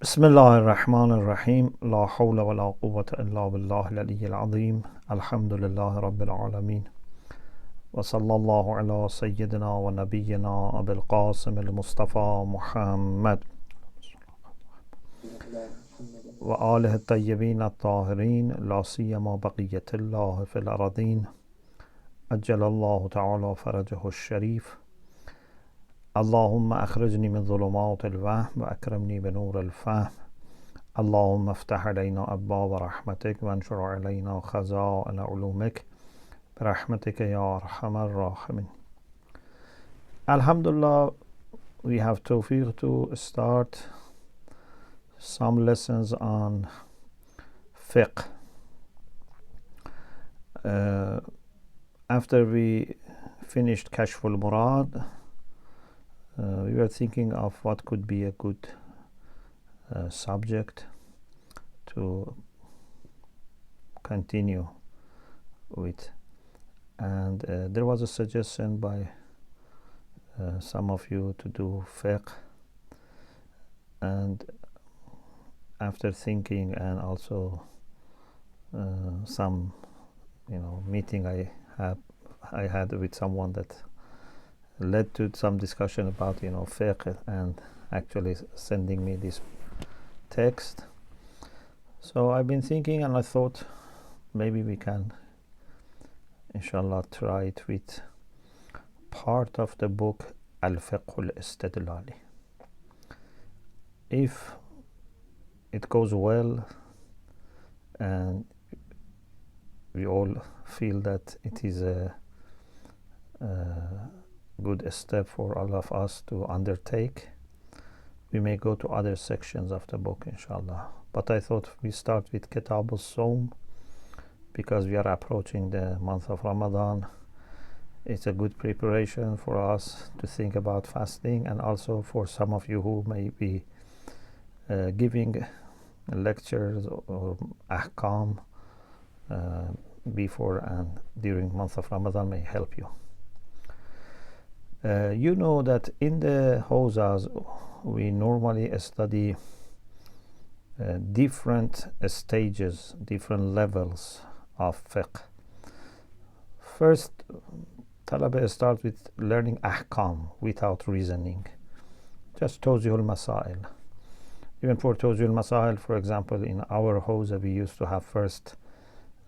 بسم الله الرحمن الرحيم لا حول ولا قوة إلا بالله العلي العظيم الحمد لله رب العالمين وصلى الله على سيدنا ونبينا أبي القاسم المصطفى محمد وآله الطيبين الطاهرين لا سيما بقية الله في الأرضين أجل الله تعالى فرجه الشريف اللهم أخرجني من ظلمات الوهم وأكرمني بنور الفهم اللهم افتح علينا أبواب رحمتك وانشر علينا خزائن علومك برحمتك يا أرحم الراحمين. Alhamdulillah, we have tawfiq to start some lessons on fiqh. After we finished Kashful Murad, we were thinking of what could be a good subject to continue with, and there was a suggestion by some of you to do fiqh, and after thinking and also some meeting I had with someone that led to some discussion about fiqh and actually sending me this text. So I've been thinking, and I thought maybe we can inshallah try it with part of the book Al-Fiqh al-Istidlali. If it goes well and we all feel that it is a good step for all of us to undertake, we may go to other sections of the book inshallah. But I thought we start with Kitab al-Sawm because we are approaching the month of Ramadan. It's a good preparation for us to think about fasting, and also for some of you who may be giving lectures or ahkam before and during month of Ramadan may help you. You know that in the hawzas we normally study different stages, different levels of fiqh. First, talaba start with learning ahkam without reasoning, just tawzihul masail. Even for tawzihul masail, for example, in our hawza we used to have first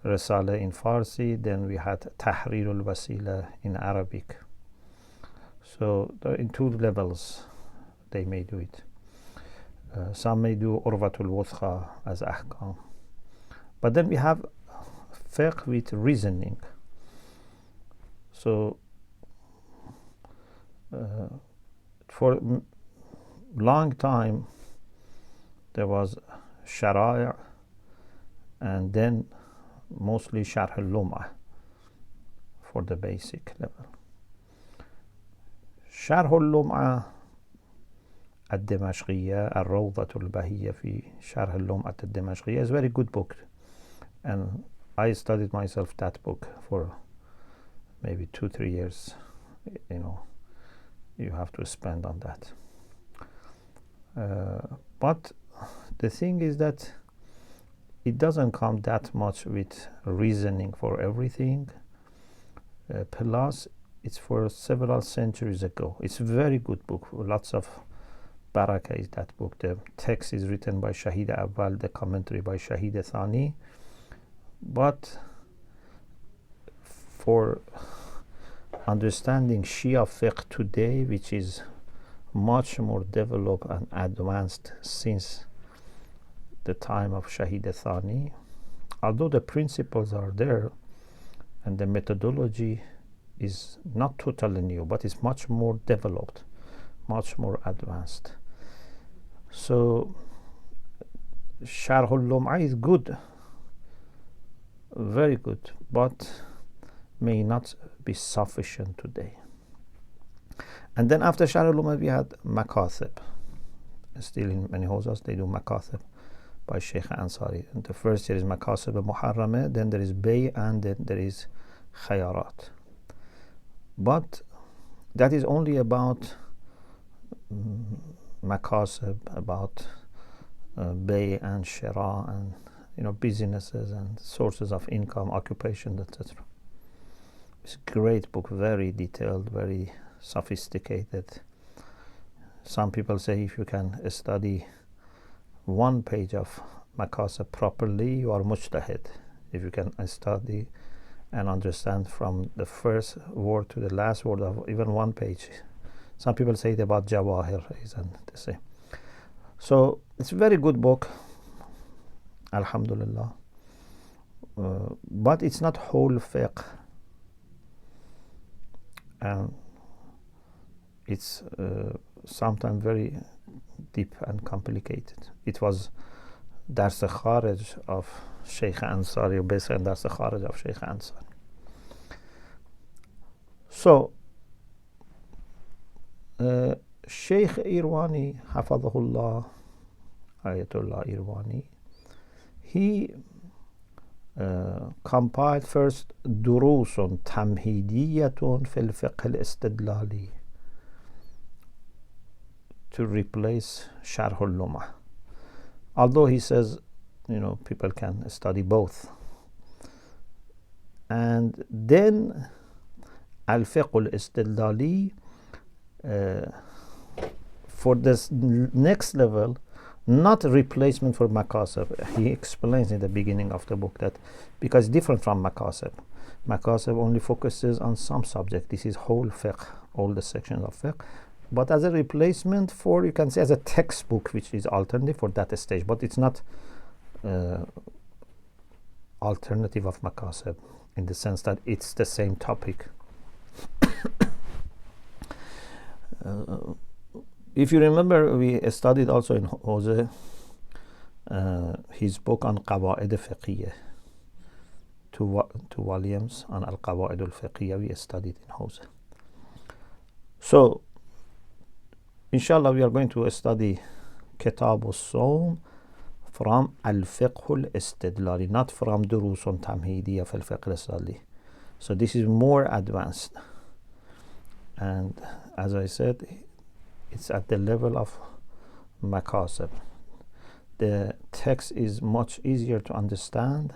Risala in Farsi, then we had Tahrirul Wasila in Arabic. So in two levels they may do it. Some may do Urwatul Wuthqa as ahkam. But then we have fiqh with reasoning. So for long time there was Shara'i' and then mostly Sharh al-Lum'ah for the basic level. شرح اللمعة الدمشقية الروضة البهية في شرح اللمعة الدمشقية is a very good book, and I studied myself that book for maybe 2-3 years. You have to spend on that. But the thing is that it doesn't come that much with reasoning for everything. Plus it's for several centuries ago. It's a very good book. Lots of barakah is that book. The text is written by Shahid Awwal, the commentary by Shahid Thani. But for understanding Shia fiqh today, which is much more developed and advanced since the time of Shahid Thani, although the principles are there and the methodology is not totally new, but it's much more developed, much more advanced. So Sharh al-Lum'ah is good, very good, but may not be sufficient today. And then after Sharh al-Lum'ah we had Makathib. Still in many hawzas they do Makathib by Sheikh Ansari. And the first year is Makathib Muharramah, then there is Bay, and then there is Khayarat. But that is only about makasib, about bay and shira and businesses and sources of income, occupation, etc. It's a great book, very detailed, very sophisticated. Some people say if you can study one page of Makasib properly, you are mujtahid. If you can study and understand from the first word to the last word of even one page. Some people say it about Jawahir, isn't the same. So it's a very good book, alhamdulillah. But it's not whole fiqh. And it's sometimes very deep and complicated. It was Dars Kharaj of Sheikh Ansari, based on Dars Kharaj of Sheikh Ansari. So, Sheikh Irwani, Hafadhullah, Ayatollah Irwani, he compiled first دروس تمهيدية في الفقه الاستدلالي to replace Sharh al-Lumah. Although he says, people can study both. And then Al-Fiqh al-Istidlali, for this next level, not a replacement for Makasib. He explains in the beginning of the book that because it's different from Makasib. Makasib only focuses on some subject. This is whole fiqh, all the sections of fiqh. But as a replacement for, you can say, as a textbook, which is alternative for that stage. But it's not alternative of Makasib in the sense that it's the same topic. If you remember, we studied also in Jose his book on Qawaid al-Fiqhiyya, two volumes on Al-Qawaid al-Fiqhiyya we studied in Jose. So, inshallah, we are going to study Kitab al-Sawm from Al-Fiqh al-Istidlali, not from Durusun Tamhidiyya fi al-Fiqh al-Istidlali. So this is more advanced. And as I said, it's at the level of Makasib. The text is much easier to understand,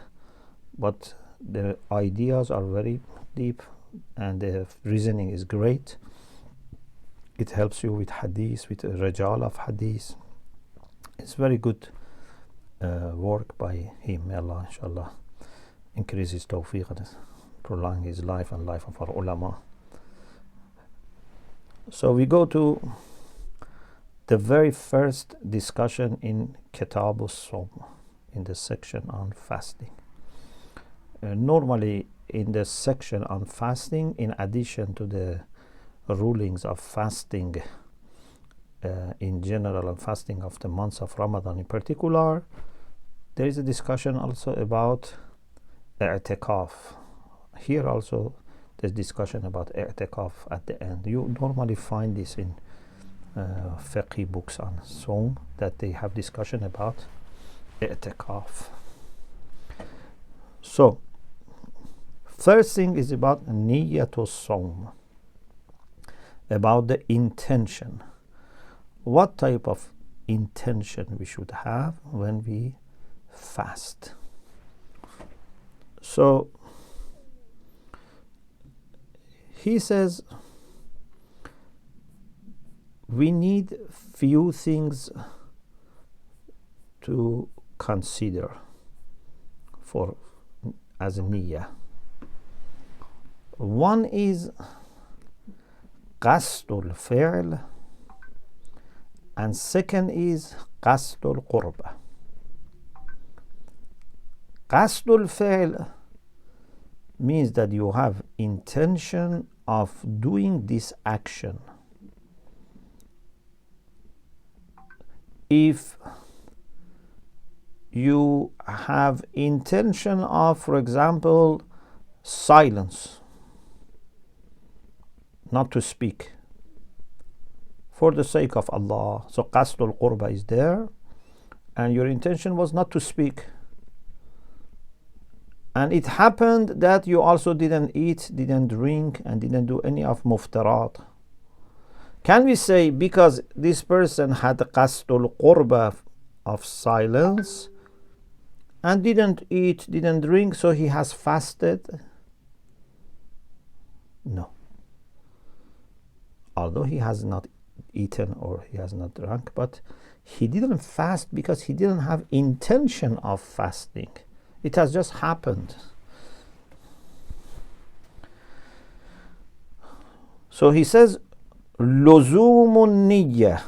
but the ideas are very deep and the reasoning is great. It helps you with hadith, with rajal of hadith. It's very good work by him. May Allah, inshallah, increase his tawfiq and prolong his life and life of our ulama. So we go to the very first discussion in Kitab al-Sawm, in the section on fasting. Normally in the section on fasting, in addition to the rulings of fasting in general and fasting of the months of Ramadan in particular, there is a discussion also about i'tikaf. Here also there's discussion about i'tikaf at the end. You normally find this in fiqh books on Sawm, that they have discussion about i'tikaf. So, first thing is about niyyatul Sawm, about the intention. What type of intention we should have when we fast. So, he says we need few things to consider for as a niyyah. One is qasdul fi'l, and second is qasdul qurba. Qasdul fi'l means that you have intention of doing this action. If you have intention of, for example, silence, not to speak, for the sake of Allah, so qasdul qurba is there, and your intention was not to speak, and it happened that you also didn't eat, didn't drink, and didn't do any of muftarat. Can we say because this person had qasdul qurba of silence and didn't eat, didn't drink, so he has fasted? No. Although he has not eaten or he has not drunk, but he didn't fast because he didn't have intention of fasting. It has just happened. So he says, لزوم النية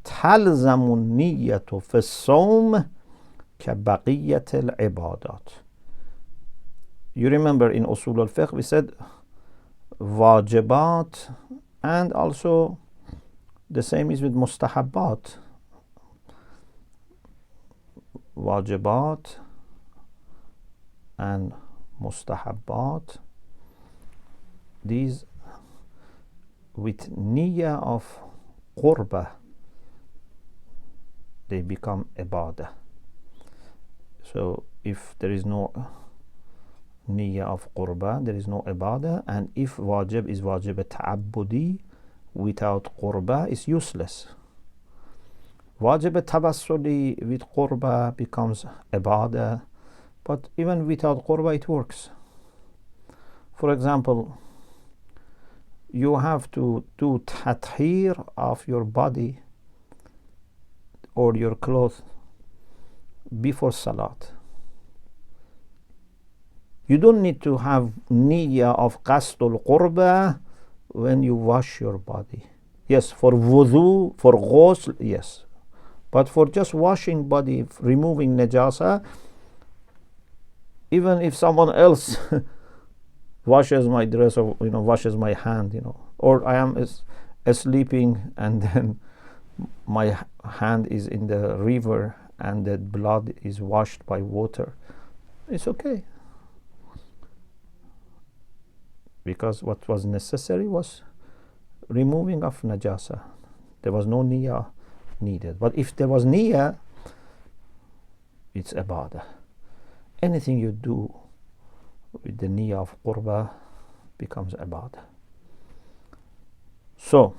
تلزم النية في الصوم كبقية العبادات. You remember in Usul al-Fiqh we said wajibat, and also the same is with mustahabbat. Wajibat and mustahabbat, these with niyyah of qurbah, they become ibadah. So if there is no niyyah of qurbah, there is no ibadah, and if wajib is wajib ta'abbudi, without qurbah is useless. Wajib tabassuli with qurbah becomes ibadah, but even without qurbah it works. For example, you have to do tathir of your body or your clothes before salat. You don't need to have niyyah of qasdul qurbah when you wash your body. Yes, for wudu, for ghusl, yes. But for just washing body, removing najasa, even if someone else washes my dress or washes my hand, or I am sleeping and then my hand is in the river and the blood is washed by water, it's okay. Because what was necessary was removing of najasa. There was no niyyah needed. But if there was niyyah, it's ibadah. Anything you do with the niyyah of qurbah becomes ibadah. So,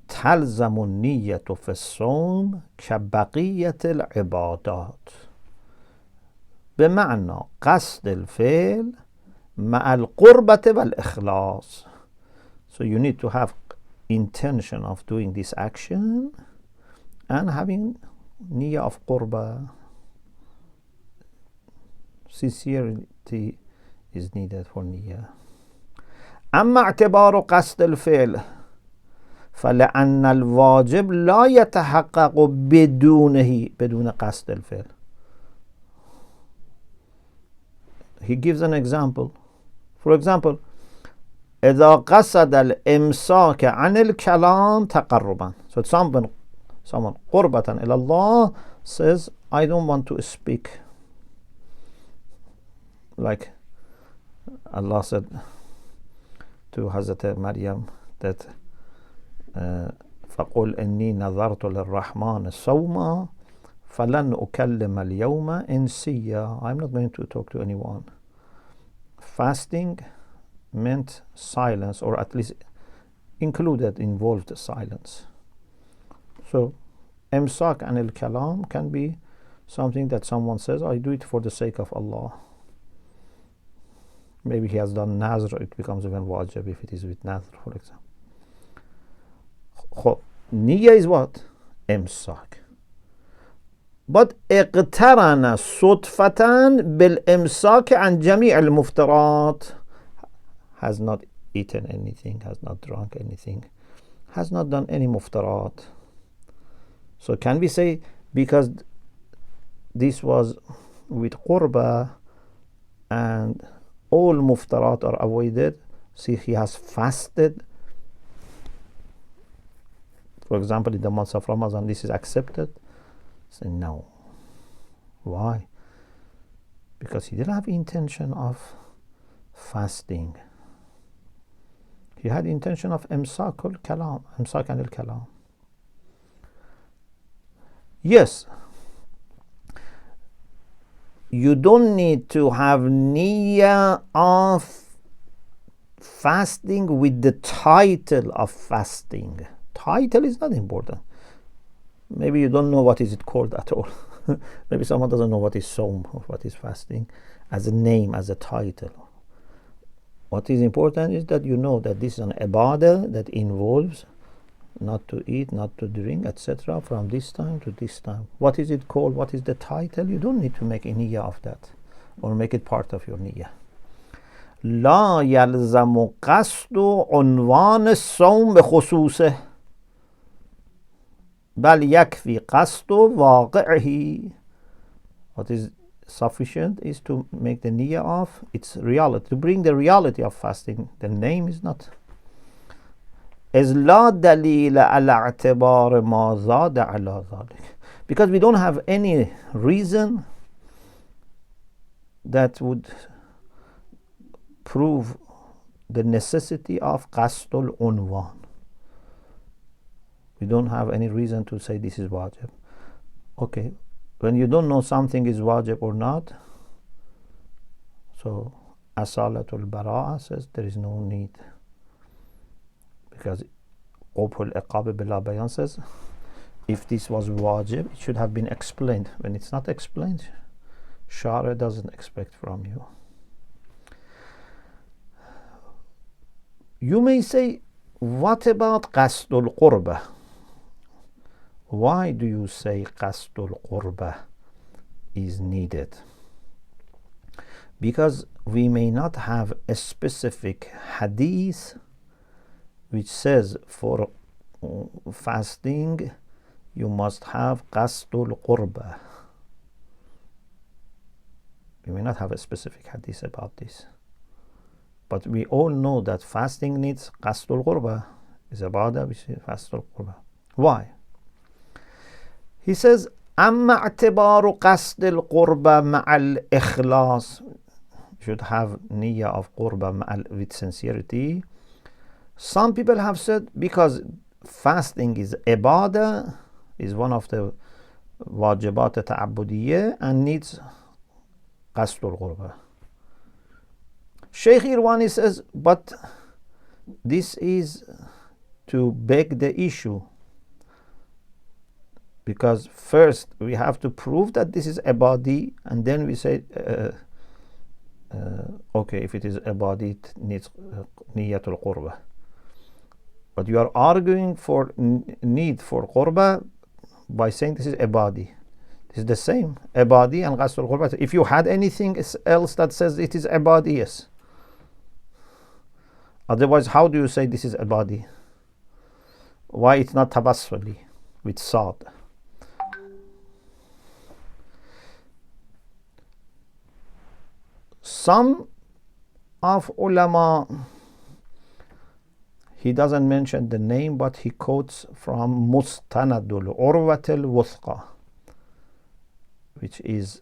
تلزم النية في الصوم كبقية العبادات بمعنى قصد الفعل مع القربة والإخلاص. So you need to have intention of doing this action and having niyyah of qurbah. Sincerity is needed for niyyah. أما اعتبار قصد الفعل فلأن الواجب لا يتحقق بدون قصد الفعل. He gives an example. For example, إذا قصد الإمساك عن الكلام تقربا. So someone قربة إلى Allah says, I don't want to speak. Like Allah said to Hazrat Maryam that فقل إني نظرت للرحمن صوما فلن أكلم اليوم إنسيا. I'm not going to talk to anyone. Fasting meant silence, or at least involved silence. So imsak an al-kalam can be something that someone says, I do it for the sake of Allah. Maybe he has done nazr, it becomes even wajib if it is with nazr, for example. Niyyah is what? Imsak. But اقترن صدفة بالإمساك عن جميع المفطرات. Has not eaten anything, has not drunk anything, has not done any muftarat. So can we say because this was with qurbah and all muftarat are avoided, see he has fasted? For example, in the month of Ramadan, this is accepted? Say no. Why? Because he didn't have intention of fasting. He had intention of imsak al-kalam, imsak al-kalam. Yes, you don't need to have niyyah of fasting with the title of fasting. Title is not important. Maybe you don't know what is it called at all. Maybe someone doesn't know what is Sawm or what is fasting as a name, as a title. What is important is that you know that this is an ibadah that involves not to eat, not to drink, etc. from this time to this time. What is it called? What is the title? You don't need to make a niyyah of that or make it part of your niyyah. لا يلزم قصد عنوان الصوم بخصوصه بل يكفي قصد واقعه. What is sufficient is to make the niyyah of its reality, to bring the reality of fasting. The name is not. إذ لا دليل على اعتبار ما زاد على ذلك. Because we don't have any reason that would prove the necessity of qasdul unwan. We don't have any reason to say this is wajib. Okay, when you don't know something is wajib or not, so asalatul bara'a says there is no need, because Qubhul Iqab bila bayan says if this was wajib it should have been explained. When it's not explained, Shara doesn't expect from you. You may say, what about qasdul qurbah? Why do you say qasdul qurbah is needed? Because we may not have a specific hadith which says for fasting you must have qasdul qurbah. We may not have a specific hadith about this. But we all know that fasting needs qasdul qurbah. Is ibadah which is qasdul qurbah. Why? He says, أما اعتبار قصد القربة مع الإخلاص. Should have niyyah of qurbah with sincerity. Some people have said because fasting is ibadah, is one of the wajibat ta'abbudiyya and needs qasdul qurbah. Sheikh Irwani says, but this is to beg the issue, because first we have to prove that this is ibadi, and then we say okay, if it is ibadi it needs niyyatul qurbah. But you are arguing for need for qurbah by saying this is ibadi. This is the same, ibadi and qasdul qurbah. If you had anything else that says it is ibadi, yes. Otherwise, how do you say this is ibadi? Why it's not tabassuli with sad? Some of ulama, he doesn't mention the name, but he quotes from Mustanadul Urwatul Wuthqa, which is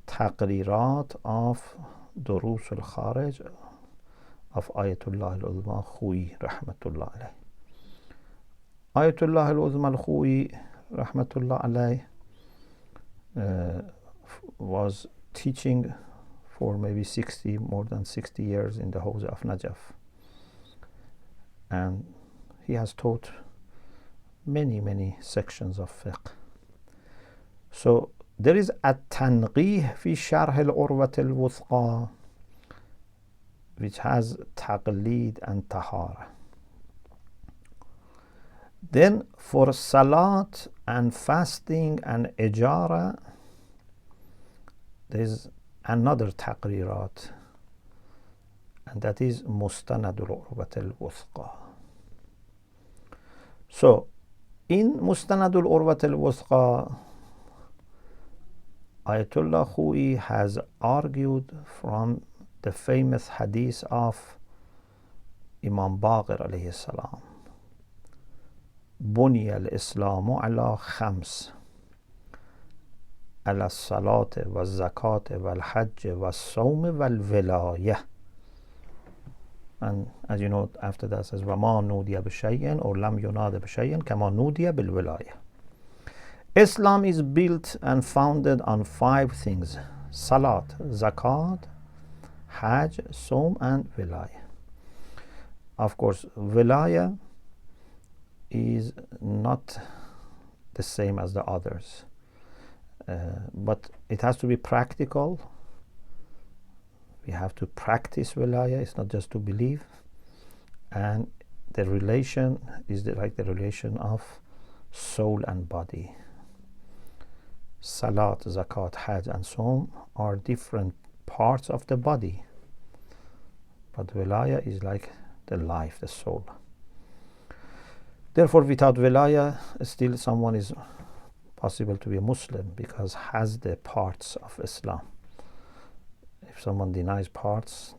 taqrirat of Durus al-Kharij of Ayatullah al-Uzma Khu'i rahmatullah alayh. Ayatullah al-Uzma al-Khu'i rahmatullah alayh was teaching for maybe more than 60 years in the Hawza of Najaf, and he has taught many sections of fiqh. So there is at-Tanqih fi Sharh al-Urwat al-Wuthqa, which has taqleed and tahara. Then for salat and fasting and ijara, there is another taqrirat, and that is Mustanadul Urwat al-Wuthqa. So in Mustanadul Urwat al-Wuthqa, Ayatollah Khu'i has argued from the famous hadith of Imam Baqir alayhi salam, بني الإسلام على خمس على الصلاة والزكاة والحج والصوم والولاية. And as you know, after that says وما نودي بشيء or لم يناد بشيء كما نودي بالولاية. Islam is built and founded on 5 things: Salat, Zakat, Hajj, Sawm and Wilayah. Of course, wilaya is not the same as the others, but it has to be practical. We have to practice wilaya. It's not just to believe. And the relation is like the relation of soul and body. Salat, zakat, hajj, and Sawm are different parts of the body, but wilaya is like the life, the soul. Therefore, without wilaya, still someone is possible to be a Muslim because has the parts of Islam. If someone denies parts,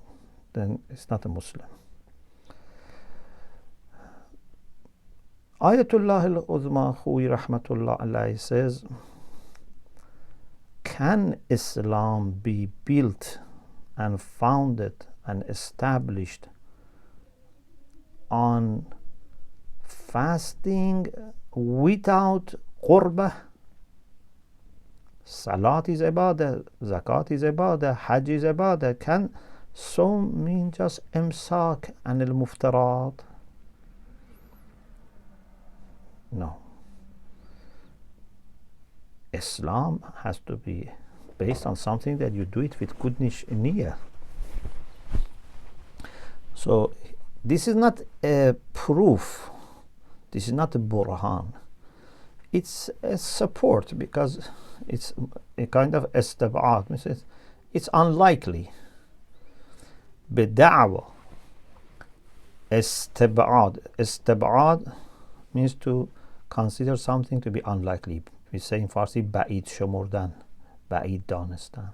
then it's not a Muslim. Ayatullah al-Uzma Khuwi Rahmatullah alayhi says, can Islam be built and founded and established on fasting without qurbah? Salat is ibadah, zakat is ibadah, hajj is ibadah. Can Sawm mean just imsak and al-muftarat? No. Islam has to be based on something that you do it with good niyyah. So this is not a proof. This is not a burhan. It's a support because it's a kind of istab'ad. It's unlikely. Bid'awa. Istab'ad means to consider something to be unlikely. We say in Farsi ba'id shomurdan, ba'id danistan.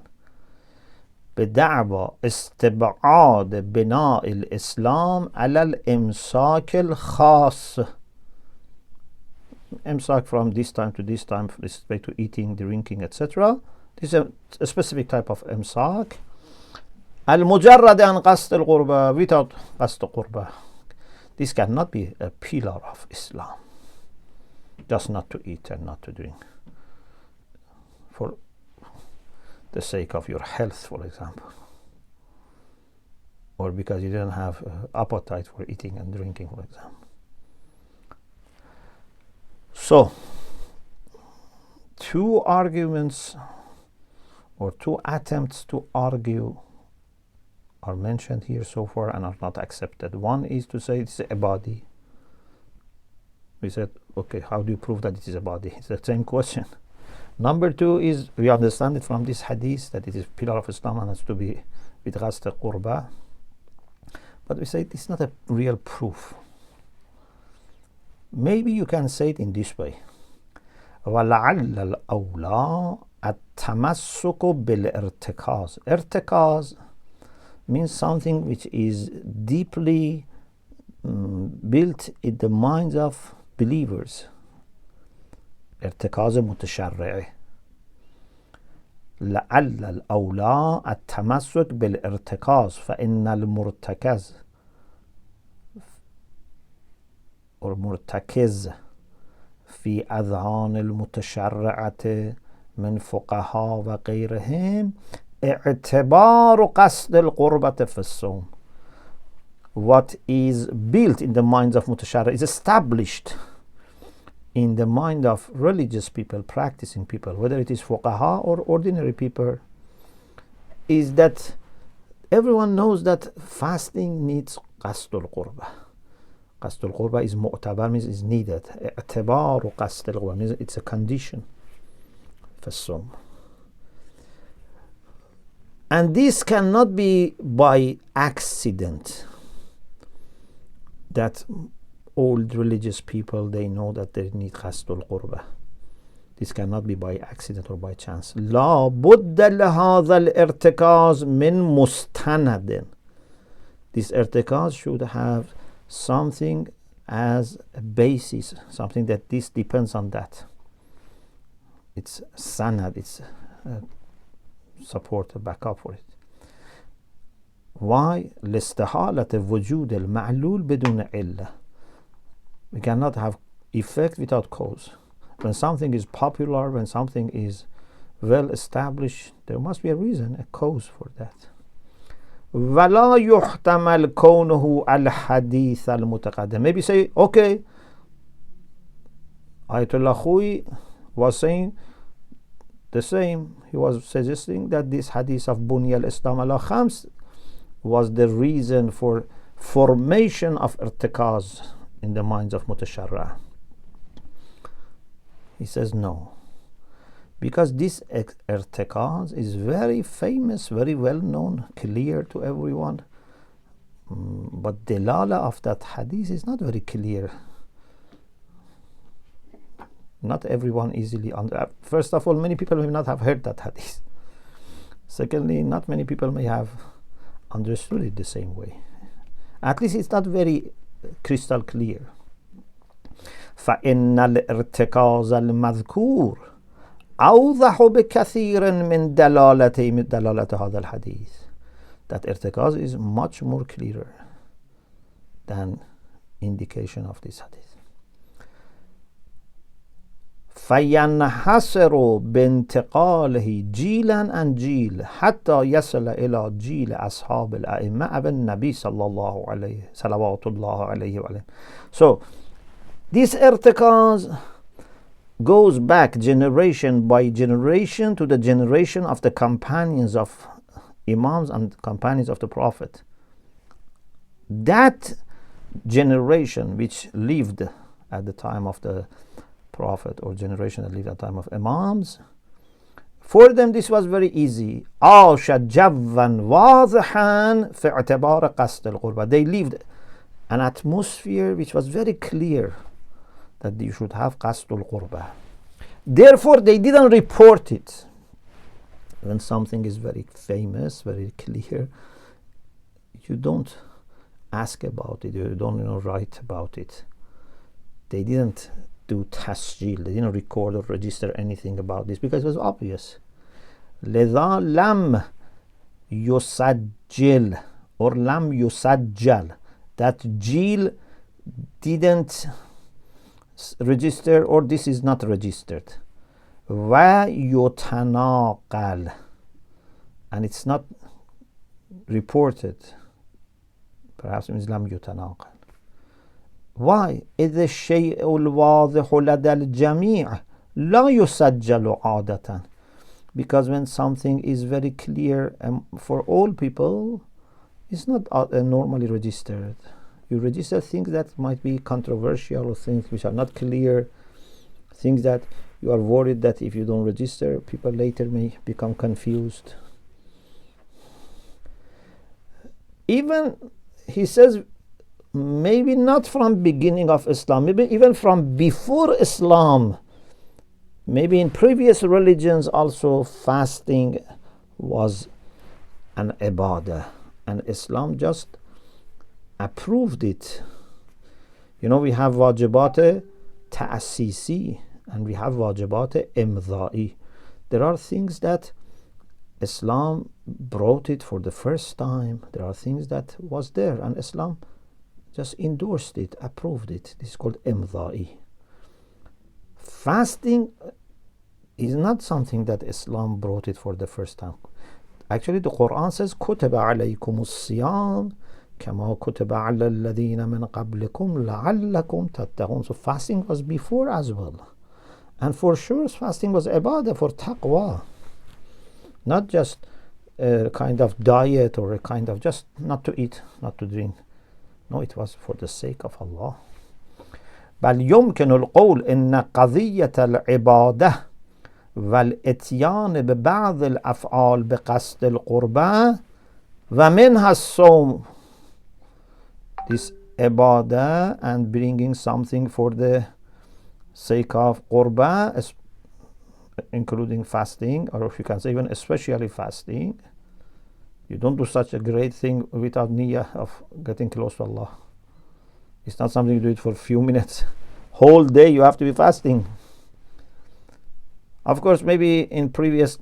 بدعوى استبعاد بناء الإسلام على الإمساك الخاص. Imsak from this time to this time with respect to eating, drinking, etc. This is a specific type of imsak. المجرد عن قصد القربة, without قصد القربة. This cannot be a pillar of Islam. Just not to eat and not to drink. For the sake of your health, for example. Or because you didn't have appetite for eating and drinking, for example. So, two arguments or two attempts to argue are mentioned here so far and are not accepted. One is to say it's a body. We said, okay, how do you prove that it is a body? It's the same question. Number two is, we understand it from this hadith that it is pillar of Islam and has to be with ghast al-qurba. But we say it's not a real proof. Maybe you can say it in this way. وَلَعَلَّ الْأَوْلَى التَّمَسُّكُ بِالْإِرْتِكَازِ. Irtikaz means something which is deeply built in the minds of believers. ارتكاز متشرع. لعل الأولى التمسك بالارتكاز فإن المرتكز أو مرتكز في أذهان المتشرعة من فقهاء وغيرهم اعتبار قصد القربة في الصوم. What is built in the minds of متشرع is established in the mind of religious people, practicing people, whether it is fuqaha or ordinary people, is that everyone knows that fasting needs qasdul qurba. Qasdul qurba is mu'tabar, means is needed. I'tibaru qasdul qurba means it's a condition for sawm. And this cannot be by accident, that old religious people, they know that they need qasdul qurba. This cannot be by accident or by chance. لا بد لهذا الارتكاز من مستند. This irtikaz should have something as a basis, something that this depends on that. It's sanad, it's support, a backup for it. Why? لاستحالة وجود المعلول بدون علة. We cannot have effect without cause. When something is popular, when something is well established, there must be a reason, a cause for that. وَلَا يُحْتَمَلْ كَوْنُهُ الْحَدِيثَ الْمُتَقَدِّمِ. Maybe say, okay, Ayatollah Khouy was saying the same. He was suggesting that this hadith of Bunya al-Islam ala khams was the reason for formation of irtikaz in the minds of mutasharra. He says no, because this irtikaz is very famous, very well known, clear to everyone, but delala of that hadith is not very clear. Not everyone easily first of all, many people may not have heard that hadith. Secondly, not many people may have understood it the same way. At least it's not very crystal clear. فإن الارتكاز المذكور أوضح بكثير من دلالة هذا الحديث. That irtikaz is much more clearer than indication of this hadith. فينحصر بانتقاله جيلا عن جيل حتى يصل إلى جيل أصحاب الأئمة أبي النبي صلى الله عليه صلوات الله عليه وسلم. So this irtikaz goes back generation by generation to the generation of the companions of Imams and companions of the Prophet. That generation which lived at the time of the Prophet, or generation that lived at the time of Imams, for them this was very easy. عاشت جوا واضحا في اعتبار قصد القربة. They lived an atmosphere which was very clear that you should have قصد القربة. Therefore they didn't report it. When something is very famous, very clear, you don't ask about it, you don't write about it. They didn't do tasjil, they didn't record or register anything about this because it was obvious. لذا لم يسجل or لم يسجل, that jil didn't register, or this is not registered. ويتناقل, and it's not reported. Perhaps it means لم يتناقل. Why? إذ الشيء الواضح لدى الجميع لا يسجل عادة. Because when something is very clear for all people, it's not normally registered. You register things that might be controversial, or things which are not clear, things that you are worried that if you don't register, people later may become confused. Even, he says, maybe not from beginning of Islam, maybe even from before Islam, maybe in previous religions also, fasting was an ibadah, and Islam just approved it. You know, we have wajibat ta'asisi and we have wajibat imdha'i. There are things that Islam brought it for the first time. There are things that was there and Islam just endorsed it, approved it. This is called imdha'i. Fasting is not something that Islam brought it for the first time. Actually, the Quran says, كُتِبَ عَلَيْكُمُ الصِّيَامُ كَمَا كُتِبَ عَلَى الَّذِينَ مِنْ قَبْلِكُمْ لَعَلَّكُمْ تَتَّقُونَ. So fasting was before as well. And for sure, fasting was ibadah for taqwa. Not just a kind of diet or a kind of just not to eat, not to drink. No, it was for the sake of Allah. بل يمكن القول إن قضية العبادة والإتيان ببعض الأفعال بقصد القربة ومنها الصوم. This ibadah and bringing something for the sake of qurba, including fasting, or if you can say even especially fasting. You don't do such a great thing without niyyah of getting close to Allah. It's not something you do it for a few minutes. Whole day you have to be fasting. Of course, maybe in previous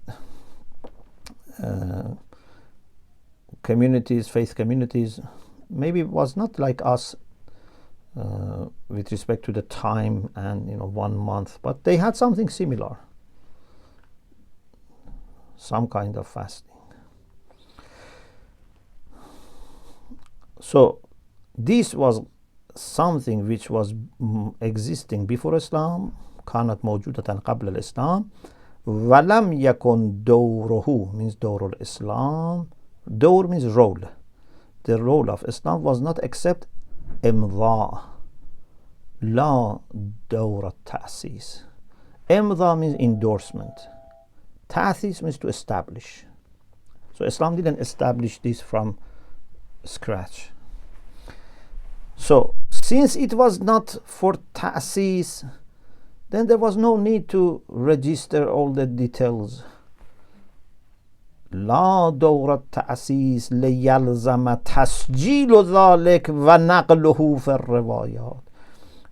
communities, faith communities, maybe it was not like us with respect to the time and 1 month, but they had something similar, some kind of fasting. So this was something which was existing before Islam. كانت موجودة قبل الإسلام. ولم يكن دوره means دور الإسلام. دور means role. The role of Islam was not except إمضاء. لا دور التأسيس. إمضاء means endorsement. تأسيس means to establish. So Islam didn't establish this from scratch. So since it was not for ta'sis, then there was no need to register all the details. لا دور التأسيس ليلزم تسجيل ذلك ونقله في الروايات.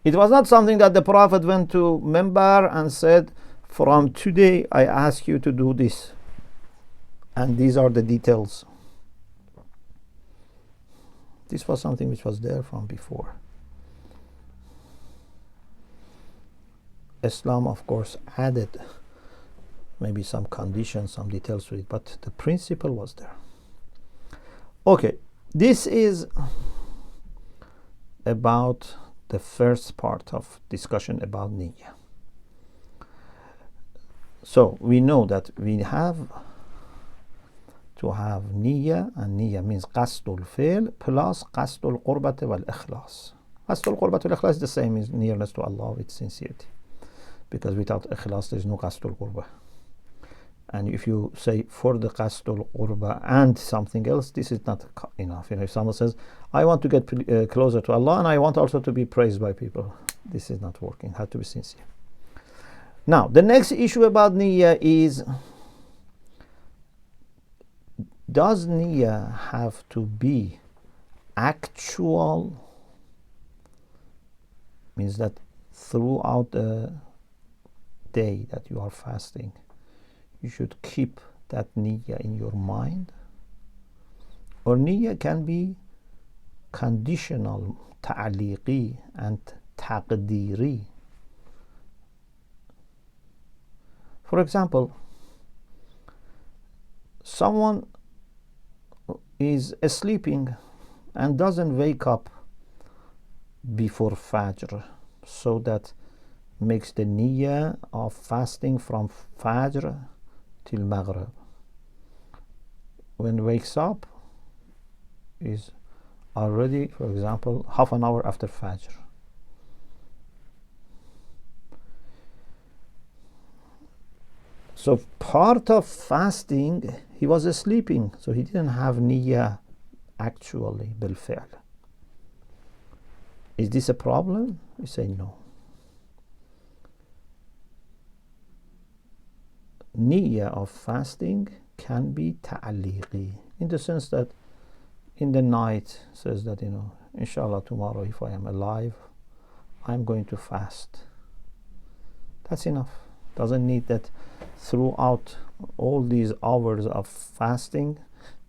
It was not something that the Prophet went to member and said, from today I ask you to do this, and these are the details. This was something which was there from before. Islam, of course, added maybe some conditions, some details to it, but the principle was there. Okay, this is about the first part of discussion about niyyah. So we know that we have to have niyyah, and niyyah means qasdul fi'l plus qasdul qurbati wal ikhlas. Qasdul qurbati wal ikhlas is the same as nearness to Allah with sincerity, because without ikhlas there is no qasdul qurbah. And if you say for the qasdul qurbah and something else, this is not enough. If someone says, I want to get closer to Allah and I want also to be praised by people, this is not working. It has to be sincere. Now, the next issue about niyyah is, does niyyah have to be actual? Means that throughout the day that you are fasting, you should keep that niyyah in your mind? Or niyyah can be conditional, ta'liqi and taqdiri. For example, someone is sleeping and doesn't wake up before Fajr, so that makes the niyyah of fasting from Fajr till Maghrib. When wakes up is already, for example, half an hour after Fajr. So part of fasting, he was sleeping, so he didn't have niyyah actually bil fi'l. Is this a problem? We say no. Niyyah of fasting can be ta'liqi, in the sense that in the night says that, inshallah tomorrow if I am alive, I'm going to fast. That's enough. Doesn't need that throughout all these hours of fasting,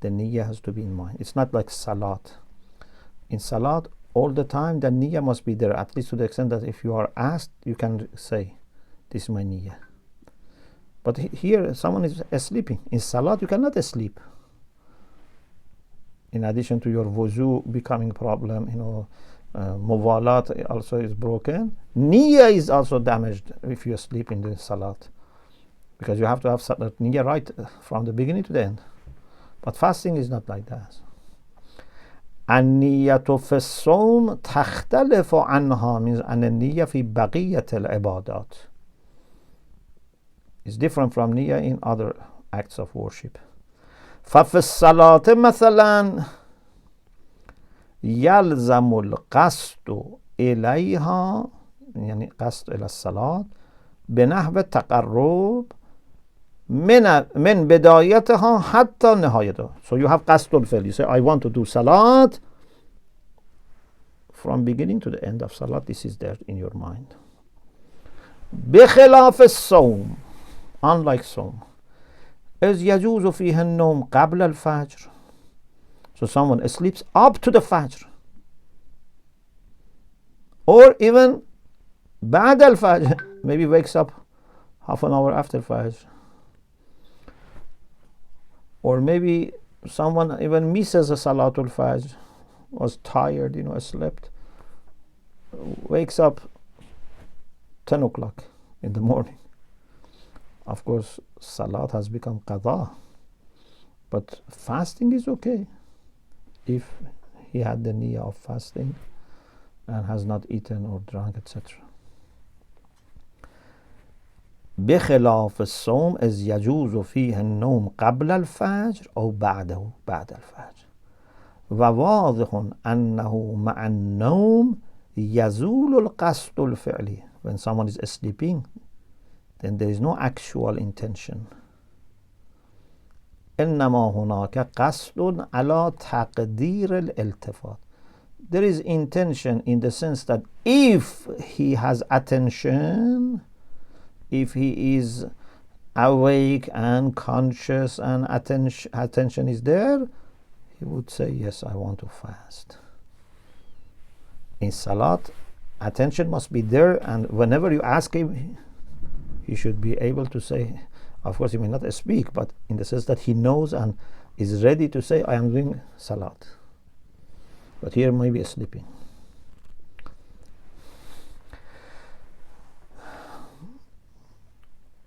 the niyyah has to be in mind. It's not like salat. In salat, all the time, the niyyah must be there, at least to the extent that if you are asked, you can say, this is my niyyah. But here, someone is sleeping. In salat, you cannot sleep. In addition to your wuzu becoming problem, muwalat also is broken. Niyyah is also damaged if you sleep in the salat, because you have to have niyyah right from the beginning to the end. But fasting is not like that. النية في الصوم تختلف عنها means أن النية في بقية العبادات. It's different from niyyah in other acts of worship. ففي الصلاة مثلا يلزم القصد إليها يعني قصد إلى الصلاة بنحو التقرب من بدايتها حتى نهايتها. So you have قصد الفعل. You say, I want to do salat from beginning to the end of salat. This is there in your mind. بخلاف الصوم, unlike صوم, إذ يجوز فيه النوم قبل الفجر. So someone sleeps up to the Fajr, or even بعد الفجر, maybe wakes up half an hour after Fajr, or maybe someone even misses a Salatul Fajr was tired, slept, wakes up 10 o'clock in the morning. Of course, salat has become qada, but fasting is okay if he had the niyyah of fasting and has not eaten or drunk, etc. بخلاف الصوم إذ يجوز فيه النوم قبل الفجر أو بعده بعد الفجر وواضح أنه مع النوم يزول القصد الفعلي. When someone is sleeping, then there is no actual intention. إنما هناك قصد على تقدير الالتفات. There is intention in the sense that if he has attention, if he is awake and conscious and attention is there, he would say, yes, I want to fast. In salat, attention must be there, and whenever you ask him, he should be able to say, of course he may not speak, but in the sense that he knows and is ready to say, I am doing salat. But here maybe sleeping.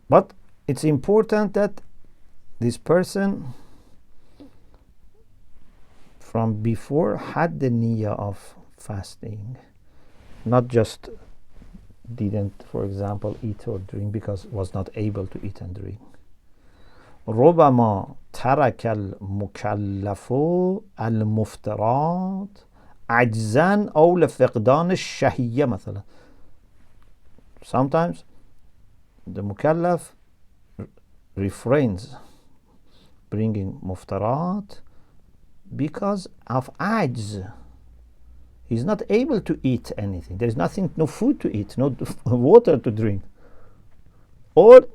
But it's important that this person from before had the niyyah of fasting, not just didn't, for example, eat or drink because was not able to eat and drink. ربما ترك المكلف المفترات عجزا أو لفقدان الشهية مثلا. Sometimes the mukallaf refrains bringing muftarat because of ajz. He's not able to eat anything. There is nothing, no food to eat, no water to drink. Or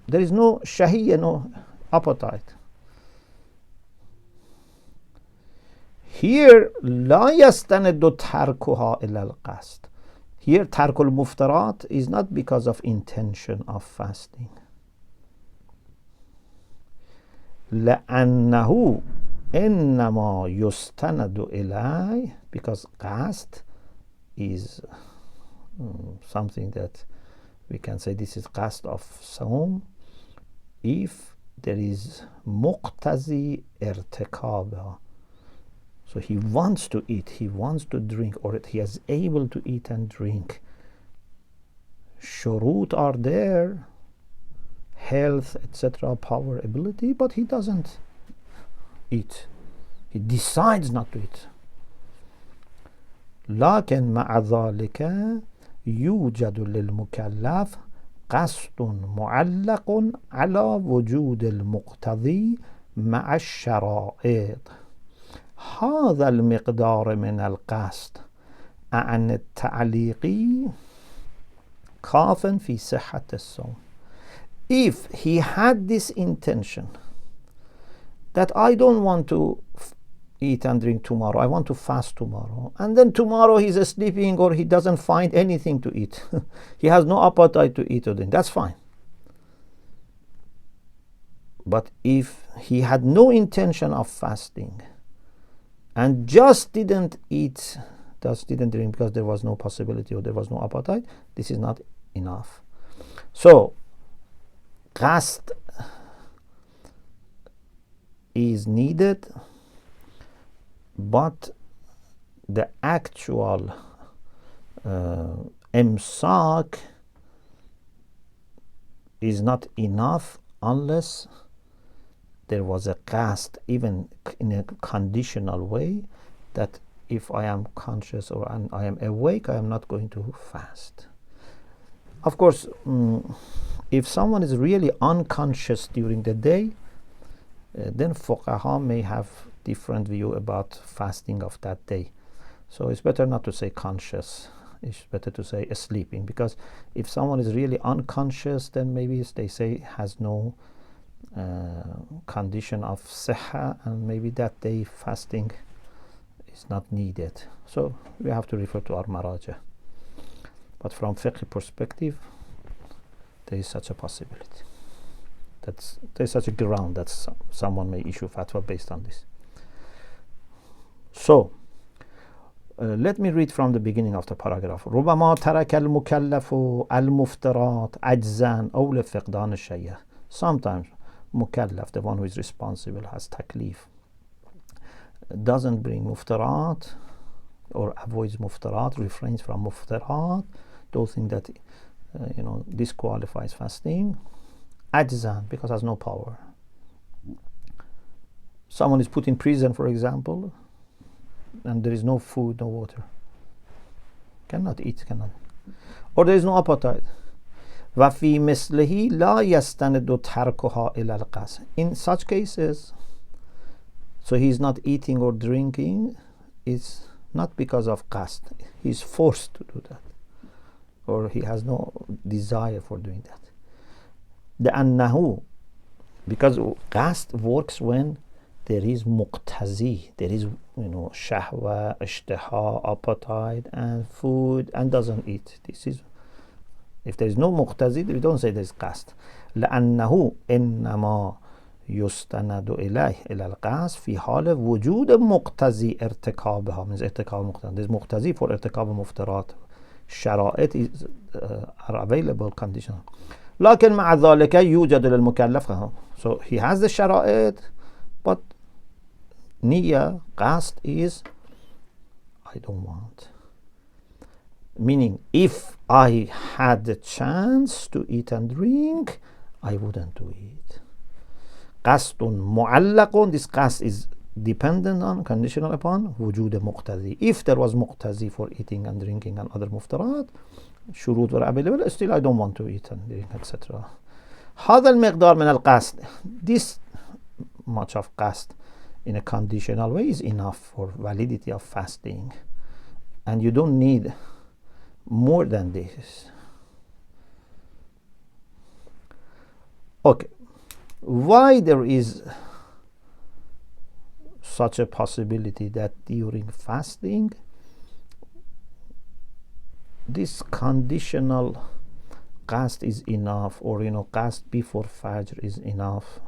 there is no shahiyya, no appetite. Here, لا يستند تركها إلى القصد. Here, tarkul muftarat is not because of intention of fasting. لأنه إنما يستند إليه, because qasd is something that we can say this is qasd of sawm if there is muqtazi irtikaba. So he wants to eat, he wants to drink, or he is able to eat and drink. Shurut are there, health, etc., power, ability, but he doesn't eat. He decides not to eat. لكن مع ذلك يوجد للمكلف قصد معلق على وجود المقتضي مع الشرائط. هذا المقدار من القصد عن التعليق كاف في صحة الصوم. If he had this intention that I don't want to eat and drink tomorrow, I want to fast tomorrow, and then tomorrow he's sleeping or he doesn't find anything to eat, he has no appetite to eat or drink, that's fine. But if he had no intention of fasting and just didn't eat, just didn't drink because there was no possibility or there was no appetite, this is not enough. So qasd is needed, but the actual imsak is not enough unless there was a qasd, even in a conditional way, that if I am conscious or I am awake, I am not going to fast. Of course, if someone is really unconscious during the day, then fuqaha may have different view about fasting of that day. So it's better not to say conscious. It's better to say sleeping, because if someone is really unconscious, then maybe they say has no condition of sihha, and maybe that day fasting is not needed. So we have to refer to our maraja. But from fiqh perspective, there is such a possibility. There is such a ground that someone may issue fatwa based on this. So let me read from the beginning of the paragraph. ربما ترك المكلف المفترات عجزا أو لفقدان الشيء. Sometimes mukallaf, the one who is responsible, has taklif, doesn't bring muftarat or avoids muftarat, refrains from muftarat, those things that disqualifies fasting. Ajzan, because has no power. Someone is put in prison, for example, and there is no food, no water, cannot eat, or there is no appetite. وفي مثله لا يستند تركها إلى القصد. In such cases, so he is not eating or drinking, it's not because of qasd, he is forced to do that, or he has no desire for doing that. لأنه, because qasd works when there is muqtazi, there is shahwa, ishtiha, appetite and food, and doesn't eat. This is, if there is no muqtazi, we don't say there is qasd. لأنه إنما يستند إليه إلى القصد في حال وجود مقتضي ارتكابها. means ارتكاب مقتضي. There is muqtazi for ارتكاب مفترات. شرائط is are available conditional. لكن مع ذلك يوجد للمكلف. So he has the شرائط, but niyya, qasd is I don't want. Meaning, if I had the chance to eat and drink, I wouldn't do it. Qasdun mu'allaqun, this qasd is dependent on, conditional upon, wujud muqtazi. If there was muqtazi for eating and drinking and other muftarat, shurut were available, still I don't want to eat and drink, etc. هذا المقدار من القصد. This much of qasd in a conditional way is enough for validity of fasting. And you don't need more than this. Okay, why there is such a possibility that during fasting this conditional qasd is enough, or qasd before fajr is enough?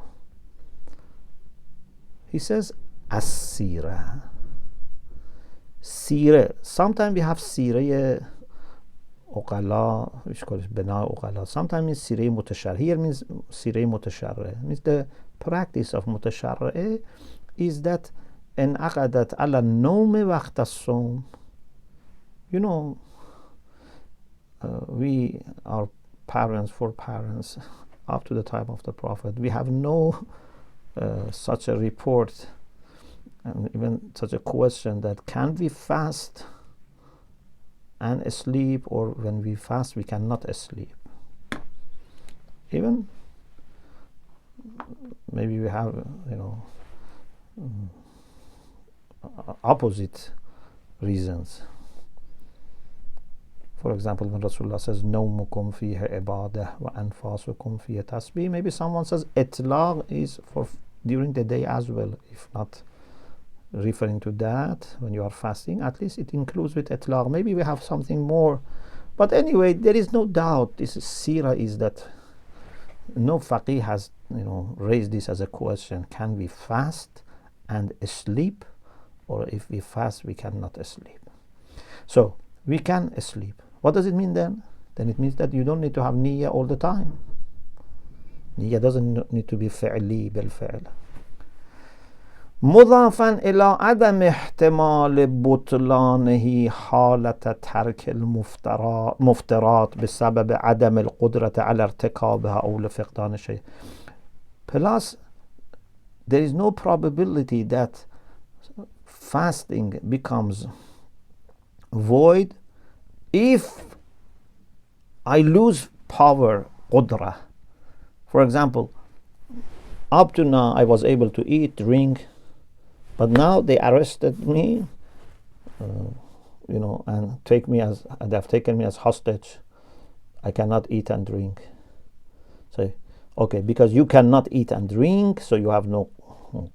He says as-sira. Sira, sometimes we have sira uqala, which calls bina uqala. Sometimes it's sira mutashar. Here means sira mutashar. Means the practice of mutashar is that in aqadat ala nawm waqt as-sawm. We, our foreparents, up to the time of the Prophet, we have no such a report and even such a question that can we fast and sleep, or when we fast we cannot sleep. Even maybe we have opposite reasons. For example, when Rasulullah says nawmukum fiha ibadah wa anfasukum fiha tasbih, maybe someone says itlaq is for during the day as well, if not referring to that when you are fasting, at least it includes with itlaq. Maybe we have something more, but anyway, there is no doubt this sira is that no faqih has raised this as a question: can we fast and sleep, or if we fast we cannot sleep? So we can sleep. What does it mean then? Then it means that you don't need to have niyyah all the time. Niyyah doesn't need to be fi'li bil fi'l. مضافا إلى عدم احتمال بطلانه حالة ترك المفترات بسبب عدم القدرة على ارتكابها أو لفقدان الشيء. Plus, there is no probability that fasting becomes void if I lose power, qudra. For example, up to now I was able to eat, drink, but now they arrested me, and they have taken me as hostage. I cannot eat and drink. So, okay, because you cannot eat and drink, so you have no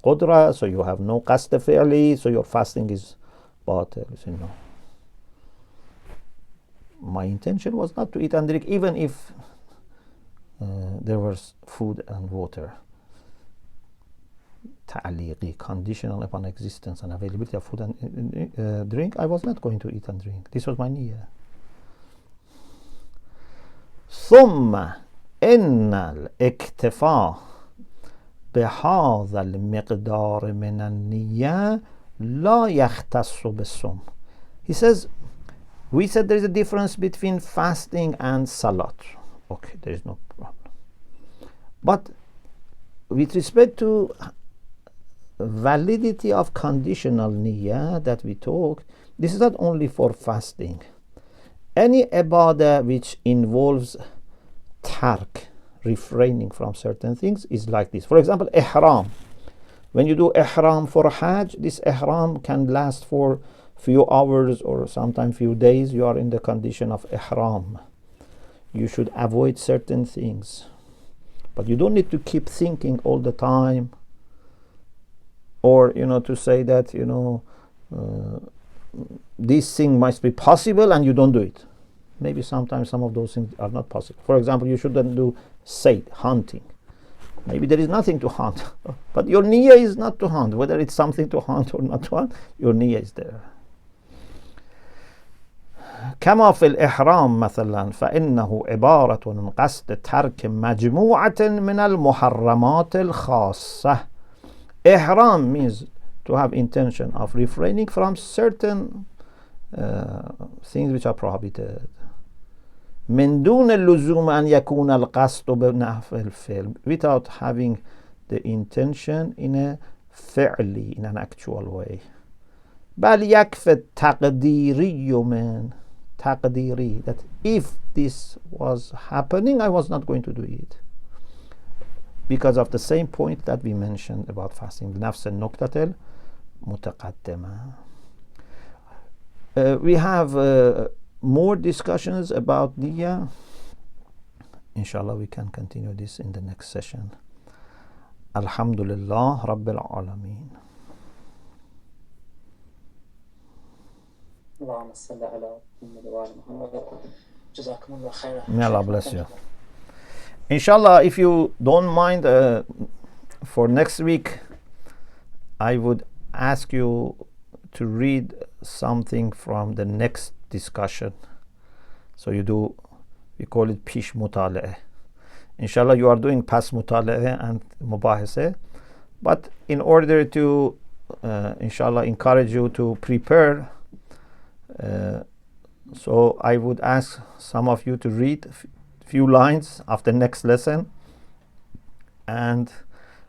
qudra, so you have no qasd fi'li, so your fasting is batil. My intention was not to eat and drink, even if there was food and water. ta'liqi, conditional upon existence and availability of food and drink, I was not going to eat and drink. This was my niyyah. ثم إن الاكتفاء بهذا المقدار من النية لا يختص بالصوم. He says, we said there is a difference between fasting and salat. Okay, there is no problem. But with respect to validity of conditional niyyah that we talk, this is not only for fasting. Any ibadah which involves tark, refraining from certain things, is like this. For example, ihram. When you do ihram for Hajj, this ihram can last for few hours or sometimes few days. You are in the condition of ihram. You should avoid certain things. But you don't need to keep thinking all the time, or to say that this thing must be possible and you don't do it. Maybe sometimes some of those things are not possible. For example, you shouldn't do sayd, hunting. Maybe there is nothing to hunt, but your niyyah is not to hunt. Whether it's something to hunt or not to hunt, your niyyah is there. كما في الإحرام مثلا فإنه عبارة عن قصد ترك مجموعة من المحرمات الخاصة. Ihram means to have intention of refraining from certain things which are prohibited. من دون اللزوم أن يكون القصد بنحو الفعل, without having the intention in a فعلي, in an actual way. بل يكفي التقديري من تقديري, that if this was happening, I was not going to do it. Because of the same point that we mentioned about fasting, نفس النقطة المتقدمة. We have more discussions about niyyah. Inshallah, we can continue this in the next session. Alhamdulillah Rabbil Alameen. Allahumma salli ala Muhammad wa ala Muhammad. Jazakumullah khairan. May Allah bless you. Inshallah, if you don't mind, for next week, I would ask you to read something from the next discussion. So we call it pish mutala'a. Inshallah, you are doing pas mutala'a and mubahise, but in order to inshallah encourage you to prepare, so I would ask some of you to read few lines of the next lesson and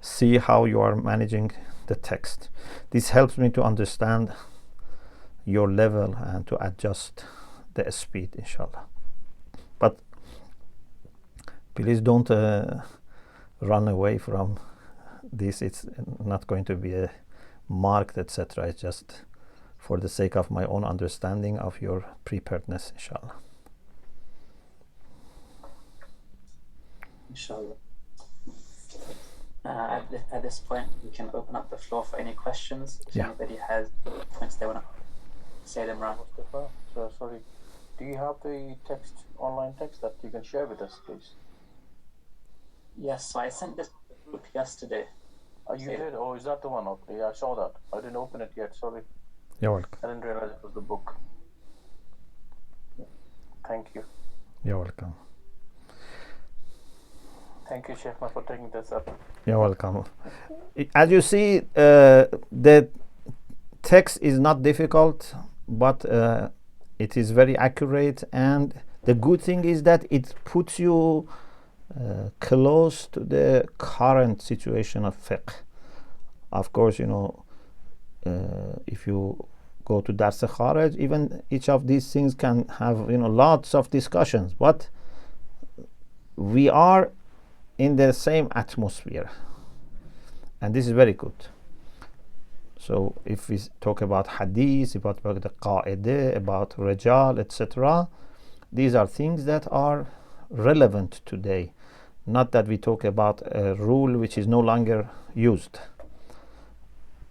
see how you are managing the text. This helps me to understand your level and to adjust the speed, inshallah. But please don't run away from this. It's not going to be a marked, etc. It's just for the sake of my own understanding of your preparedness, inshallah. Inshallah. At this point, we can open up the floor for any questions. If anybody has points they want to say them around. Mustafa, so sorry. Do you have the text, online text that you can share with us, please? Yes, so I sent this group yesterday. Oh, you did? Oh, is that the one? Okay, I saw that. I didn't open it yet, sorry. You're welcome. I didn't realize it was the book. Thank you. You're welcome. Thank you, Sheikh, for taking this up. You're welcome. As you see, the text is not difficult, but it is very accurate, and the good thing is that it puts you close to the current situation of fiqh. Of course, if you go to Dars Kharaj, even each of these things can have lots of discussions, but we are in the same atmosphere, and this is very good. So if we talk about hadith, about the qa'idah, about rijal, etc., these are things that are relevant today, not that we talk about a rule which is no longer used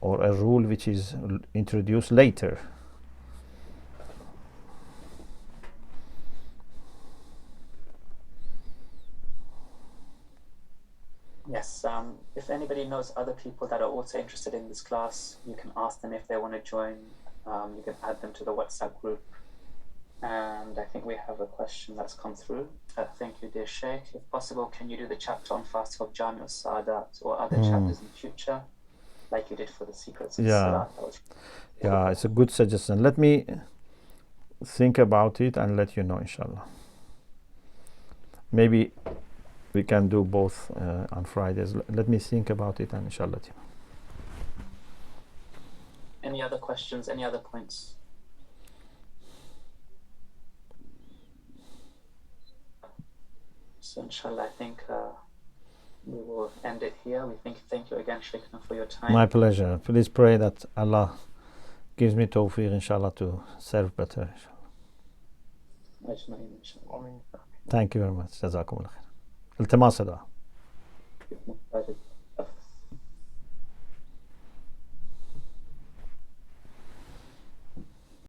or a rule which is introduced later. Yes, If anybody knows other people that are also interested in this class, you can ask them if they want to join. You can add them to the WhatsApp group. And I think we have a question that's come through. Thank you, dear Sheikh. If possible, can you do the chapter on fasting of Jami al-Sa'adat or other chapters in future, like you did for the secrets of Salat? Yeah, it's a good suggestion. Let me think about it and let you know, inshallah. Maybe we can do both on Fridays. Let me think about it and inshallah. Any other questions? Any other points? So inshallah, I think we will end it here. Thank you again, Sheikh, for your time. My pleasure. Please pray that Allah gives me tawfiq, inshallah, to serve better. Thank you very much. Jazakumullah khair. التماس دعاء.